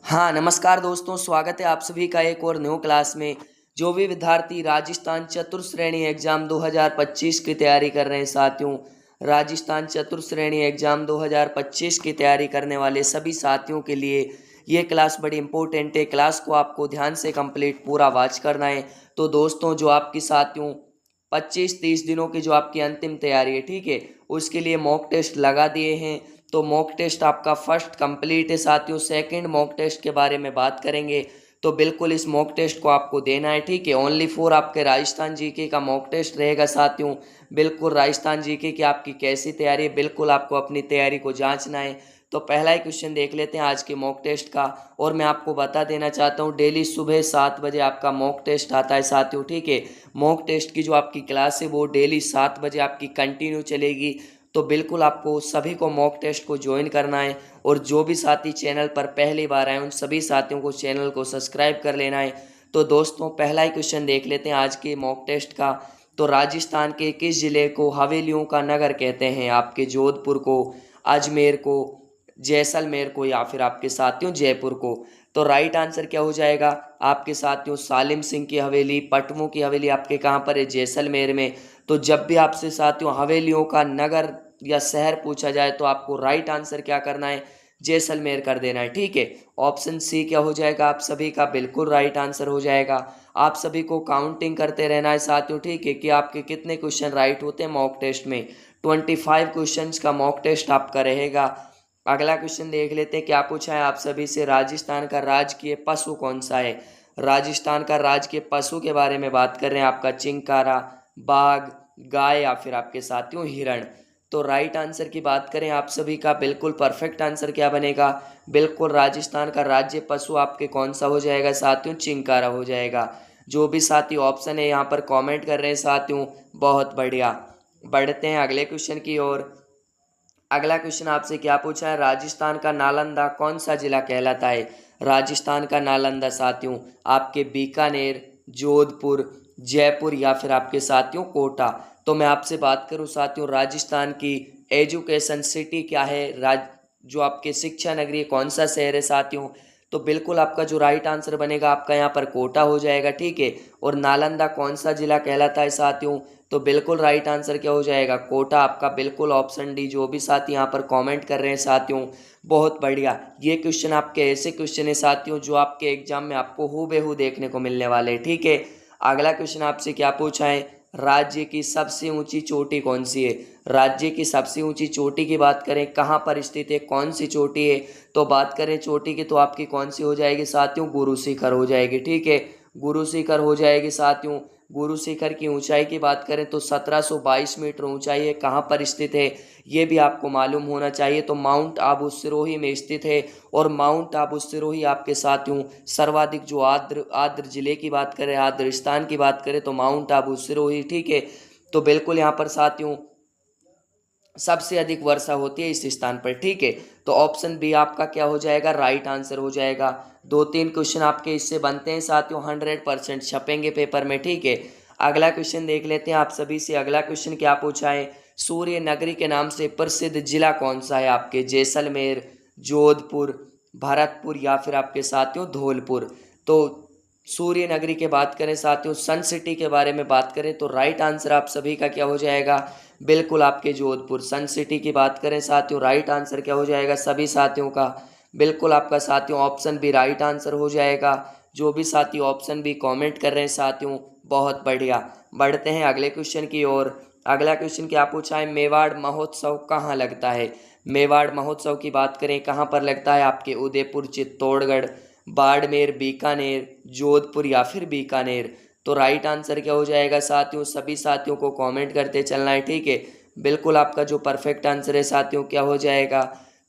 हाँ, नमस्कार दोस्तों, स्वागत है आप सभी का एक और न्यू क्लास में। जो भी विद्यार्थी राजस्थान चतुर्श्रेणी एग्ज़ाम 2025 की तैयारी कर रहे हैं साथियों, राजस्थान चतुर्श्रेणी एग्ज़ाम 2025 की तैयारी करने वाले सभी साथियों के लिए ये क्लास बड़ी इंपॉर्टेंट है। क्लास को आपको ध्यान से कंप्लीट पूरा वॉच करना है। तो दोस्तों, जो आपकी साथियों 25-30 दिनों की जो आपकी अंतिम तैयारी है, ठीक है, उसके लिए मॉक टेस्ट लगा दिए हैं। तो मॉक टेस्ट आपका फर्स्ट कंप्लीट है साथियों। सेकंड मॉक टेस्ट के बारे में बात करेंगे, तो बिल्कुल इस मॉक टेस्ट को आपको देना है, ठीक है। ओनली फॉर आपके राजस्थान जीके का मॉक टेस्ट रहेगा साथियों। बिल्कुल राजस्थान जीके की आपकी कैसी तैयारी है, बिल्कुल आपको अपनी तैयारी को जांचना है। तो पहला ही क्वेश्चन देख लेते हैं आज के मॉक टेस्ट का। और मैं आपको बता देना चाहता हूँ, डेली सुबह 7 बजे आपका मॉक टेस्ट आता है साथियों, ठीक है। मॉक टेस्ट की जो आपकी क्लास है वो डेली 7 बजे आपकी कंटिन्यू चलेगी। तो बिल्कुल आपको सभी को मॉक टेस्ट को ज्वाइन करना है। और जो भी साथी चैनल पर पहली बार आए उन सभी साथियों को चैनल को सब्सक्राइब कर लेना है। तो दोस्तों, पहला ही क्वेश्चन देख लेते हैं आज के मॉक टेस्ट का। तो राजस्थान के किस जिले को हवेलियों का नगर कहते हैं? आपके जोधपुर को, अजमेर को, जैसलमेर को, या फिर आपके साथियों जयपुर को? तो राइट आंसर क्या हो जाएगा आपके साथियों? सालिम सिंह की हवेली, पटमू की हवेली आपके कहाँ पर है? जैसलमेर में। तो जब भी आपसे साथियों हवेलियों का नगर या शहर पूछा जाए तो आपको राइट आंसर क्या करना है? जैसलमेर कर देना है, ठीक है। ऑप्शन सी क्या हो जाएगा आप सभी का? बिल्कुल राइट आंसर हो जाएगा। आप सभी को काउंटिंग करते रहना है साथियों, ठीक है, कि आपके कितने क्वेश्चन राइट होते हैं मॉक टेस्ट में। 25 क्वेश्चन का मॉक टेस्ट आपका रहेगा। अगला क्वेश्चन देख लेते हैं क्या पूछा है आप सभी से। राजस्थान का राजकीय पशु कौन सा है? राजस्थान का राजकीय पशु के बारे में बात कर रहे हैं। आपका चिंकारा, बाघ, गाय, या फिर आपके साथियों हिरण? तो राइट आंसर की बात करें आप सभी का, बिल्कुल परफेक्ट आंसर क्या बनेगा? बिल्कुल राजस्थान का राज्य पशु आपके कौन सा हो जाएगा साथियों? चिंकारा हो जाएगा। जो भी साथी ऑप्शन है यहाँ पर कमेंट कर रहे हैं साथियों, बहुत बढ़िया। बढ़ते हैं अगले क्वेश्चन की ओर। अगला क्वेश्चन आपसे क्या पूछा है? राजस्थान का नालंदा कौन सा जिला कहलाता है? राजस्थान का नालंदा साथियों आपके बीकानेर, जोधपुर, जयपुर, या फिर आपके साथियों कोटा? तो मैं आपसे बात करूं साथियों, राजस्थान की एजुकेशन सिटी क्या है, जो आपके शिक्षा नगरी कौन सा शहर है साथियों? तो बिल्कुल आपका जो राइट आंसर बनेगा आपका यहाँ पर कोटा हो जाएगा, ठीक है। और नालंदा कौन सा जिला कहलाता है साथियों? तो बिल्कुल राइट आंसर क्या हो जाएगा? कोटा आपका, बिल्कुल ऑप्शन डी। जो भी साथी यहाँ पर कमेंट कर रहे हैं साथियों, बहुत बढ़िया। ये क्वेश्चन आपके ऐसे क्वेश्चन है साथियों जो आपके एग्जाम में आपको हूबहू देखने को मिलने वाले हैं, ठीक है। अगला क्वेश्चन आपसे क्या पूछा है? राज्य की सबसे ऊंची चोटी कौन सी है? राज्य की सबसे ऊंची चोटी की बात करें, कहाँ पर स्थित है, कौन सी चोटी है? तो बात करें चोटी की तो आपकी कौन सी हो जाएगी साथियों? गुरु शिखर हो जाएगी, ठीक है। गुरु शिखर हो जाएगी साथियों। गुरु शिखर की ऊंचाई की बात करें तो 1722 मीटर ऊंचाई है। कहाँ पर स्थित है ये भी आपको मालूम होना चाहिए। तो माउंट आबू सिरोही में स्थित है। और माउंट आबू सिरोही आपके साथियों सर्वाधिक जो आर्द्र आर्द्र जिले की बात करें, आर्द्र स्थान की बात करें तो माउंट आबू सिरोही, ठीक है। तो बिल्कुल यहाँ पर साथियों सबसे अधिक वर्षा होती है इस स्थान पर, ठीक है। तो ऑप्शन बी आपका क्या हो जाएगा? राइट आंसर हो जाएगा। 2-3 क्वेश्चन आपके इससे बनते हैं साथियों, 100% छपेंगे पेपर में, ठीक है। अगला क्वेश्चन देख लेते हैं आप सभी से। अगला क्वेश्चन क्या पूछा है? सूर्य नगरी के नाम से प्रसिद्ध जिला कौन सा है आपके? जैसलमेर, जोधपुर, भरतपुर, या फिर आपके साथियों धौलपुर? तो सूर्य नगरी के बात करें साथियों, सन सिटी के बारे में बात करें तो राइट आंसर आप सभी का क्या हो जाएगा? बिल्कुल आपके जोधपुर। सन सिटी की बात करें साथियों, राइट आंसर क्या हो जाएगा सभी साथियों का? बिल्कुल आपका साथियों ऑप्शन भी राइट आंसर हो जाएगा। जो भी साथी ऑप्शन भी कमेंट कर रहे हैं साथियों, बहुत बढ़िया। बढ़ते हैं अगले क्वेश्चन की ओर। अगला क्वेश्चन क्या पूछा है? मेवाड़ महोत्सव कहाँ लगता है? मेवाड़ महोत्सव की बात करें कहाँ पर लगता है? आपके उदयपुर, चित्तौड़गढ़, बाड़मेर, बीकानेर, जोधपुर, या फिर बीकानेर? तो राइट आंसर क्या हो जाएगा साथियों? सभी साथियों को कमेंट करते चलना है, ठीक है। बिल्कुल आपका जो परफेक्ट आंसर है साथियों क्या हो जाएगा?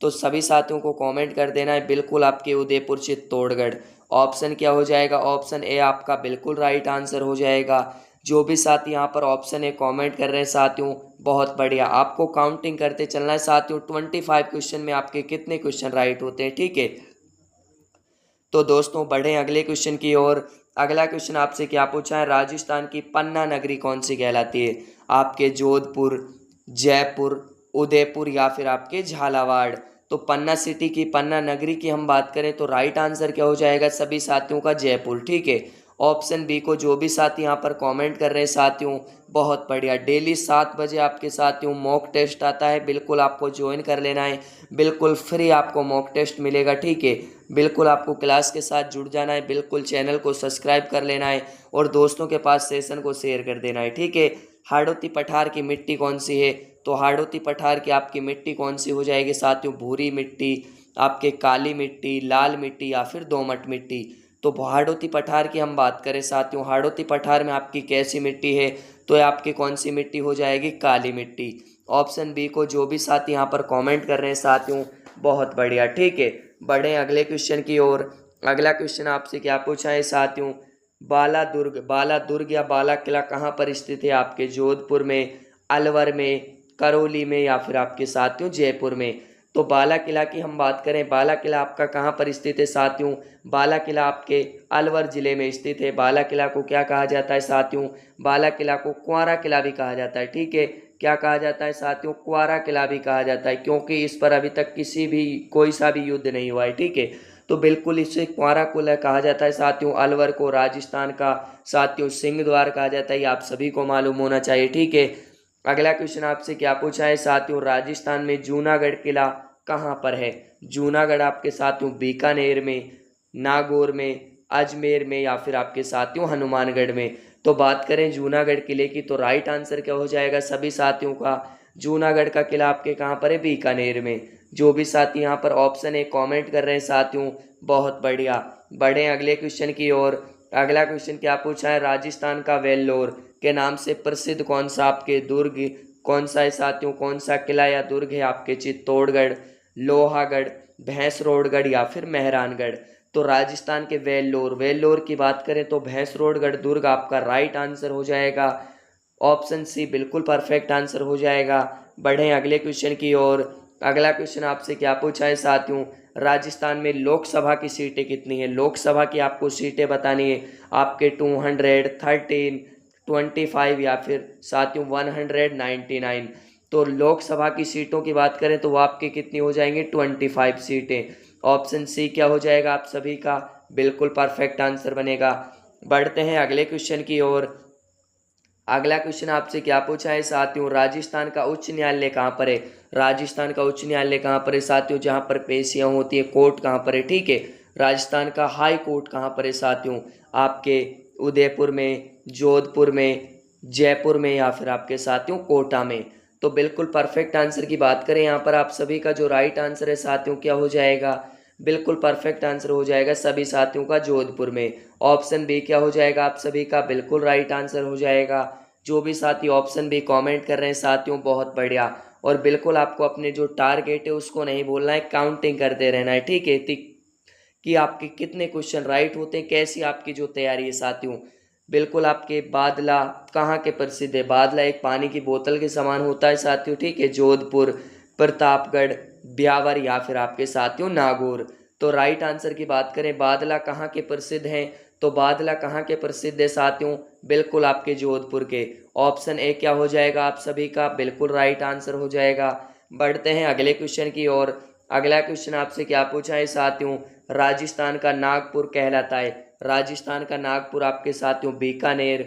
तो सभी साथियों को कमेंट कर देना है, बिल्कुल आपके उदयपुर, चित्तौड़गढ़। ऑप्शन क्या हो जाएगा? ऑप्शन ए आपका बिल्कुल राइट आंसर हो जाएगा। जो भी साथी यहाँ पर ऑप्शन ए कमेंट कर रहे हैं साथियों, बहुत बढ़िया। आपको काउंटिंग करते चलना है साथियों, 25 क्वेश्चन में आपके कितने क्वेश्चन राइट होते हैं, ठीक है। तो दोस्तों बढ़ें अगले क्वेश्चन की ओर। अगला क्वेश्चन आपसे क्या पूछा है? राजस्थान की पन्ना नगरी कौन सी कहलाती है? आपके जोधपुर, जयपुर, उदयपुर, या फिर आपके झालावाड़? तो पन्ना सिटी की, पन्ना नगरी की हम बात करें तो राइट आंसर क्या हो जाएगा सभी साथियों का जयपुर। ठीक है, ऑप्शन बी को जो भी साथी यहाँ पर कमेंट कर रहे हैं साथियों, बहुत बढ़िया। डेली 7 बजे आपके साथियों मॉक टेस्ट आता है, बिल्कुल आपको ज्वाइन कर लेना है, बिल्कुल फ्री आपको मॉक टेस्ट मिलेगा। ठीक है, बिल्कुल आपको क्लास के साथ जुड़ जाना है, बिल्कुल चैनल को सब्सक्राइब कर लेना है और दोस्तों के पास सेशन को शेयर कर देना है। ठीक है, हाड़ौती पठार की मिट्टी कौन सी है, तो हाड़ौती पठार की आपकी मिट्टी कौन सी हो जाएगी साथियों, भूरी मिट्टी, आपके काली मिट्टी, लाल मिट्टी या फिर दोमट मिट्टी। तो हाड़ौती पठार की हम बात करें साथियों, हाड़ौती पठार में आपकी कैसी मिट्टी है, तो ये आपकी कौन सी मिट्टी हो जाएगी, काली मिट्टी। ऑप्शन बी को जो भी साथी यहाँ पर कमेंट कर रहे हैं साथियों, बहुत बढ़िया। ठीक है, बढ़े अगले क्वेश्चन की ओर। अगला क्वेश्चन आपसे क्या पूछा है साथियों, बाला दुर्ग या बाला किला कहाँ पर स्थित है, आपके जोधपुर में, अलवर में, करौली में या फिर आपके साथियों जयपुर में। तो बाला किला की हम बात करें, बाला किला आपका कहाँ पर स्थित है साथियों, बाला किला आपके अलवर जिले में स्थित है। बाला किला को क्या कहा जाता है साथियों, बाला किला को कुंवारा किला भी कहा जाता है। ठीक है, क्या कहा जाता है साथियों, कुंवारा किला भी कहा जाता है, क्योंकि इस पर अभी तक कोई सा भी युद्ध नहीं हुआ है। ठीक है, तो बिल्कुल इसे कुंवारा किला कहा जाता है साथियों। अलवर को राजस्थान का साथियों सिंह द्वार कहा जाता है, ये आप सभी को मालूम होना चाहिए। ठीक है, अगला क्वेश्चन आपसे क्या पूछा है साथियों, राजस्थान में जूनागढ़ किला कहाँ पर है। जूनागढ़ आपके साथियों बीकानेर में, नागौर में, अजमेर में या फिर आपके साथियों हनुमानगढ़ में। तो बात करें जूनागढ़ किले की, तो राइट आंसर क्या हो जाएगा सभी साथियों का, जूनागढ़ का किला आपके कहाँ पर है, बीकानेर में। जो भी साथी यहाँ पर ऑप्शन ए कमेंट कर रहे हैं साथियों, बहुत बढ़िया। बढ़े अगले क्वेश्चन की ओर। अगला क्वेश्चन क्या पूछा है, राजस्थान का वेल्लोर के नाम से प्रसिद्ध कौन सा आपके दुर्ग कौन सा है साथियों, कौन सा किला या दुर्ग है, आपके चित्तौड़गढ़, लोहागढ़, भैंसरोडगढ़ या फिर मेहरानगढ़। तो राजस्थान के वेल्लोर की बात करें तो भैंसरोडगढ़ दुर्ग आपका राइट आंसर हो जाएगा। ऑप्शन सी बिल्कुल परफेक्ट आंसर हो जाएगा। बढ़ें अगले क्वेश्चन की ओर। अगला क्वेश्चन आपसे क्या पूछा है साथियों, राजस्थान में लोकसभा की सीटें कितनी है। लोकसभा की आपको सीटें बतानी है, आपके 213, 25 या फिर साथियों 199। तो लोकसभा की सीटों की बात करें तो वो आपकी कितनी हो जाएंगी, 25 सीटें। ऑप्शन सी क्या हो जाएगा आप सभी का, बिल्कुल परफेक्ट आंसर बनेगा। बढ़ते हैं अगले क्वेश्चन की ओर। अगला क्वेश्चन आपसे क्या पूछा है साथियों, राजस्थान का उच्च न्यायालय कहाँ पर है। राजस्थान का उच्च न्यायालय कहाँ पर है साथियों, जहाँ पर पेशियां होती है, कोर्ट कहाँ पर है। ठीक है, राजस्थान का हाई कोर्ट कहाँ पर है साथियों, आपके उदयपुर में, जोधपुर में, जयपुर में या फिर आपके साथियों कोटा में। तो बिल्कुल परफेक्ट आंसर की बात करें यहाँ पर आप सभी का जो राइट आंसर है साथियों क्या हो जाएगा, बिल्कुल परफेक्ट आंसर हो जाएगा सभी साथियों का जोधपुर में। ऑप्शन बी क्या हो जाएगा आप सभी का, बिल्कुल राइट आंसर हो जाएगा। जो भी साथी ऑप्शन बी कमेंट कर रहे हैं साथियों, बहुत बढ़िया। और बिल्कुल आपको अपने जो टारगेट है उसको नहीं बोलना है, काउंटिंग करते रहना है। ठीक है, कि आपके कितने क्वेश्चन राइट होते हैं, कैसी आपकी जो तैयारी है साथियों। बिल्कुल आपके बादला कहाँ के प्रसिद्ध है, बादला एक पानी की बोतल के समान होता है साथियों। ठीक है, जोधपुर, प्रतापगढ़, ब्यावर या फिर आपके साथियों नागौर। तो राइट आंसर की बात करें, बादला कहाँ के प्रसिद्ध हैं, तो बादला कहाँ के प्रसिद्ध है साथियों, बिल्कुल आपके जोधपुर के। ऑप्शन ए क्या हो जाएगा आप सभी का, बिल्कुल राइट आंसर हो जाएगा। बढ़ते हैं अगले क्वेश्चन की ओर। अगला क्वेश्चन आपसे क्या पूछा है साथियों, राजस्थान का नागपुर कहलाता है। राजस्थान का नागपुर आपके साथियों बीकानेर,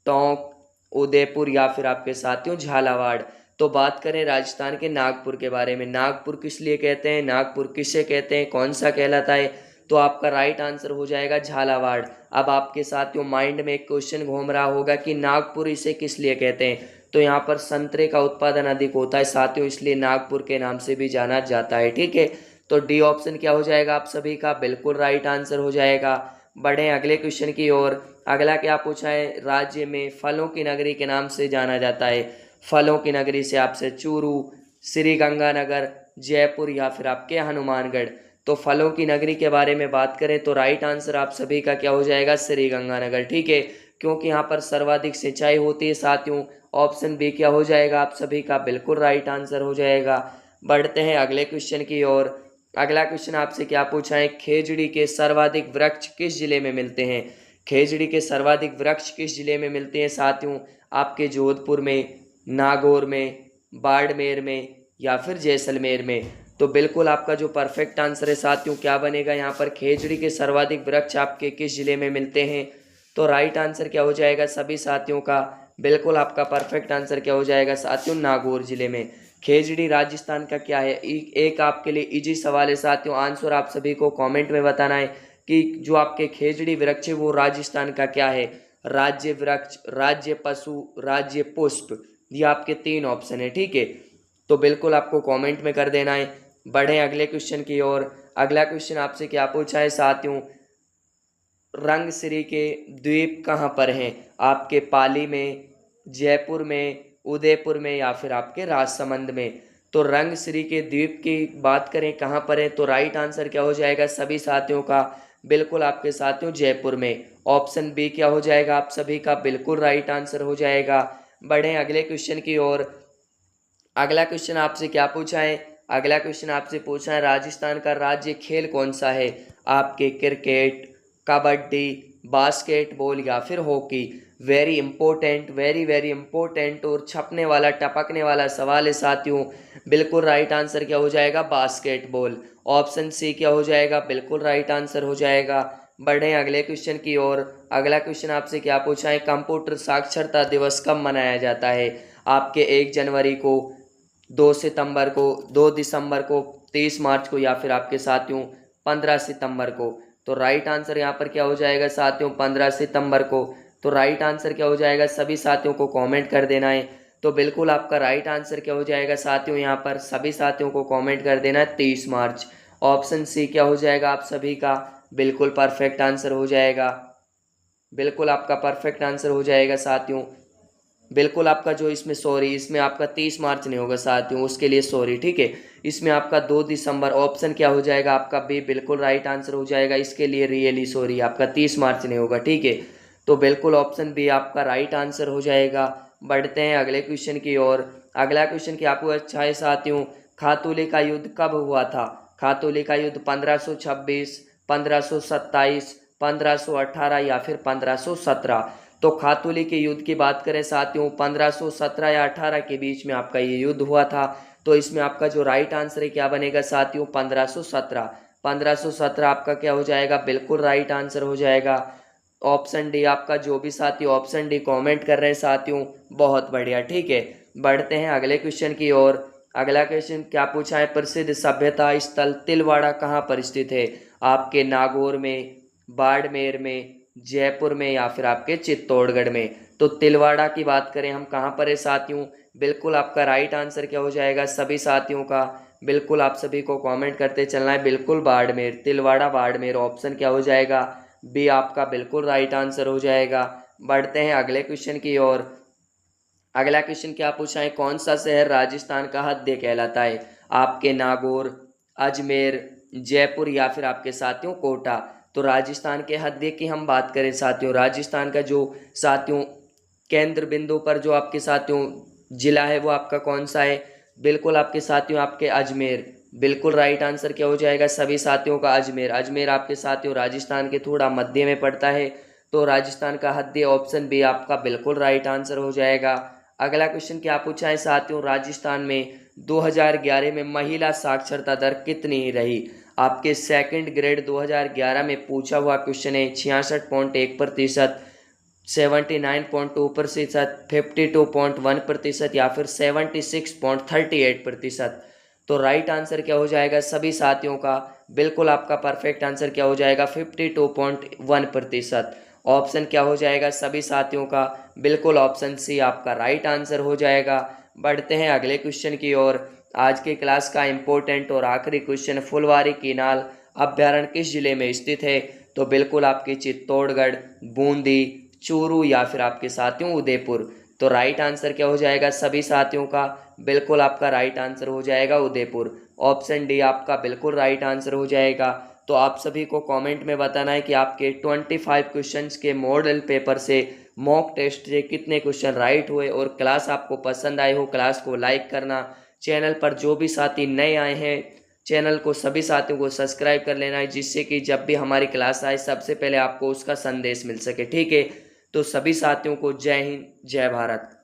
टोंक, उदयपुर या फिर आपके साथियों झालावाड़। तो बात करें राजस्थान के नागपुर के बारे में, नागपुर किस लिए कहते हैं, नागपुर किसे कहते हैं, कौन सा कहलाता है, तो आपका राइट आंसर हो जाएगा झालावाड़। अब आपके साथियों माइंड में एक क्वेश्चन घूम रहा होगा कि नागपुर इसे किस लिए कहते हैं, तो यहाँ पर संतरे का उत्पादन अधिक होता है साथियों, इसलिए नागपुर के नाम से भी जाना जाता है। ठीक है, तो डी ऑप्शन क्या हो जाएगा आप सभी का, बिल्कुल राइट आंसर हो जाएगा। बढ़ें अगले क्वेश्चन की ओर। अगला क्या पूछा है, राज्य में फलों की नगरी के नाम से जाना जाता है। फलों की नगरी से आपसे चूरू, श्री गंगानगर, जयपुर या फिर आपके हनुमानगढ़। तो फलों की नगरी के बारे में बात करें तो राइट आंसर आप सभी का क्या हो जाएगा, श्री गंगानगर। ठीक है, क्योंकि यहाँ पर सर्वाधिक सिंचाई होती है साथियों। ऑप्शन बी क्या हो जाएगा आप सभी का, बिल्कुल राइट आंसर हो जाएगा। बढ़ते हैं अगले क्वेश्चन की ओर। अगला क्वेश्चन आपसे क्या पूछा है, खेजड़ी के सर्वाधिक वृक्ष किस जिले में मिलते हैं। खेजड़ी के सर्वाधिक वृक्ष किस जिले में मिलते हैं साथियों, आपके जोधपुर में, नागौर में, बाड़मेर में या फिर जैसलमेर में। तो बिल्कुल आपका जो परफेक्ट आंसर है साथियों क्या बनेगा यहाँ पर, खेजड़ी के सर्वाधिक वृक्ष आपके किस जिले में मिलते हैं। तो राइट आंसर क्या हो जाएगा सभी साथियों का, बिल्कुल आपका परफेक्ट आंसर क्या हो जाएगा साथियों, नागौर जिले में। खेजड़ी राजस्थान का क्या है, एक आपके लिए इजी सवाल है साथियों। आंसर आप सभी को कमेंट में बताना है कि जो आपके खेजड़ी वृक्ष है वो राजस्थान का क्या है। राज्य वृक्ष, राज्य पशु, राज्य पुष्प, ये आपके 3 ऑप्शन है, ठीक है। तो बिल्कुल आपको कमेंट में कर देना है। बढ़ें अगले क्वेश्चन की ओर। अगला क्वेश्चन आपसे क्या पूछा है साथियों, रंगसिरी के द्वीप कहाँ पर हैं, आपके पाली में, जयपुर में, उदयपुर में या फिर आपके राजसमंद में। तो रंगसिरी के द्वीप की बात करें कहाँ पर है, तो राइट आंसर क्या हो जाएगा सभी साथियों का, बिल्कुल आपके साथियों जयपुर में। ऑप्शन बी क्या हो जाएगा आप सभी का, बिल्कुल राइट आंसर हो जाएगा। बढ़ें अगले क्वेश्चन की ओर। अगला क्वेश्चन आपसे क्या पूछा है, अगला क्वेश्चन आपसे पूछा है राजस्थान का राज्य खेल कौन सा है, आपके क्रिकेट, कबड्डी, बास्केटबॉल या फिर hockey. Very important, very very important और छपने वाला टपकने वाला सवाल है साथियों। बिल्कुल राइट आंसर क्या हो जाएगा, बास्केटबॉल। ऑप्शन सी क्या हो जाएगा, बिल्कुल राइट आंसर हो जाएगा। बढ़ें अगले क्वेश्चन की ओर। अगला क्वेश्चन आपसे क्या पूछा है, कंप्यूटर साक्षरता दिवस कब मनाया जाता है, आपके 1 जनवरी को, 2 सितंबर को, 2 दिसंबर को, 23 मार्च को या फिर आपके साथियों 15 सितंबर को। तो राइट आंसर यहाँ पर क्या हो जाएगा साथियों, 15 सितंबर को। तो राइट आंसर क्या हो जाएगा सभी साथियों को कमेंट कर देना है। तो बिल्कुल आपका राइट आंसर क्या हो जाएगा साथियों, यहाँ पर सभी साथियों को कमेंट कर देना है 23 मार्च। ऑप्शन सी क्या हो जाएगा आप सभी का, बिल्कुल परफेक्ट आंसर हो जाएगा, बिल्कुल आपका परफेक्ट आंसर हो जाएगा साथियों। बिल्कुल आपका जो इसमें सॉरी, इसमें आपका 30 मार्च नहीं होगा साथियों, उसके लिए सॉरी, ठीक है। इसमें आपका 2 दिसंबर, ऑप्शन क्या हो जाएगा आपका बी, बिल्कुल राइट आंसर हो जाएगा, इसके लिए रियली सॉरी, आपका 30 मार्च नहीं होगा, ठीक है। तो बिल्कुल ऑप्शन बी आपका राइट आंसर हो जाएगा। बढ़ते हैं अगले क्वेश्चन की ओर। अगला क्वेश्चन क्या आपको अच्छा है साथियों, खातूली का युद्ध कब हुआ था, खातूली का युद्ध 1526, 1527, 1518 या फिर 1517। तो खातूली के युद्ध की बात करें साथियों, 1517 या 18 के बीच में आपका ये युद्ध हुआ था। तो इसमें आपका जो राइट आंसर है क्या बनेगा साथियों, 1517। 1517 आपका क्या हो जाएगा, बिल्कुल राइट आंसर हो जाएगा। ऑप्शन डी आपका, जो भी साथी ऑप्शन डी कमेंट कर रहे हैं साथियों, बहुत बढ़िया, ठीक है। बढ़ते हैं अगले क्वेश्चन की ओर। अगला क्वेश्चन क्या पूछा है, प्रसिद्ध सभ्यता स्थल तिलवाड़ा कहाँ पर स्थित है, आपके नागौर में, बाड़मेर में, जयपुर में या फिर आपके चित्तौड़गढ़ में। तो तिलवाड़ा की बात करें हम कहाँ पर है साथियों, बिल्कुल आपका राइट आंसर क्या हो जाएगा सभी साथियों का, बिल्कुल आप सभी को कमेंट करते चलना है, बिल्कुल बाड़मेर, तिलवाड़ा बाड़मेर। ऑप्शन क्या हो जाएगा बी आपका, बिल्कुल राइट आंसर हो जाएगा। बढ़ते हैं अगले क्वेश्चन की ओर। अगला क्वेश्चन क्या पूछा है, कौन सा शहर राजस्थान का हृदय कहलाता है, आपके नागौर, अजमेर, जयपुर या फिर आपके साथियों कोटा। तो राजस्थान के हृदय की हम बात करें साथियों, राजस्थान का जो साथियों केंद्र बिंदु पर जो आपके साथियों जिला है वो आपका कौन सा है, बिल्कुल आपके साथियों आपके अजमेर। बिल्कुल राइट आंसर क्या हो जाएगा सभी साथियों का, अजमेर। अजमेर आपके साथियों राजस्थान के थोड़ा मध्य में पड़ता है। तो राजस्थान का हृदय ऑप्शन बी आपका बिल्कुल राइट आंसर हो जाएगा। अगला क्वेश्चन क्या पूछा है साथियों, राजस्थान में 2011 में महिला साक्षरता दर कितनी रही, आपके सेकंड ग्रेड 2011 में पूछा हुआ क्वेश्चन है। 66.1%, 79.2%, 52.1% या फिर 76.38%। तो राइट आंसर क्या हो जाएगा सभी साथियों का, बिल्कुल आपका परफेक्ट आंसर क्या हो जाएगा 52.1%। ऑप्शन क्या हो जाएगा सभी साथियों का, बिल्कुल ऑप्शन सी आपका राइट आंसर हो जाएगा। बढ़ते हैं अगले क्वेश्चन की ओर। आज के क्लास का इम्पोर्टेंट और आखिरी क्वेश्चन, फुलवारी कीनाल अभ्यारण्य किस जिले में स्थित है, तो बिल्कुल आपके चित्तौड़गढ़, बूंदी, चूरू या फिर आपके साथियों उदयपुर। तो राइट आंसर क्या हो जाएगा सभी साथियों का, बिल्कुल आपका राइट आंसर हो जाएगा उदयपुर। ऑप्शन डी आपका बिल्कुल राइट आंसर हो जाएगा। तो आप सभी को कमेंट में बताना है कि आपके 25 क्वेश्चंस के मॉडल पेपर से, मॉक टेस्ट से कितने क्वेश्चन राइट हुए, और क्लास आपको पसंद आए हो क्लास को लाइक करना। चैनल पर जो भी साथी नए आए हैं चैनल को सभी साथियों को सब्सक्राइब कर लेना है, जिससे कि जब भी हमारी क्लास आए सबसे पहले आपको उसका संदेश मिल सके, ठीक है। तो सभी साथियों को जय हिंद, जय भारत।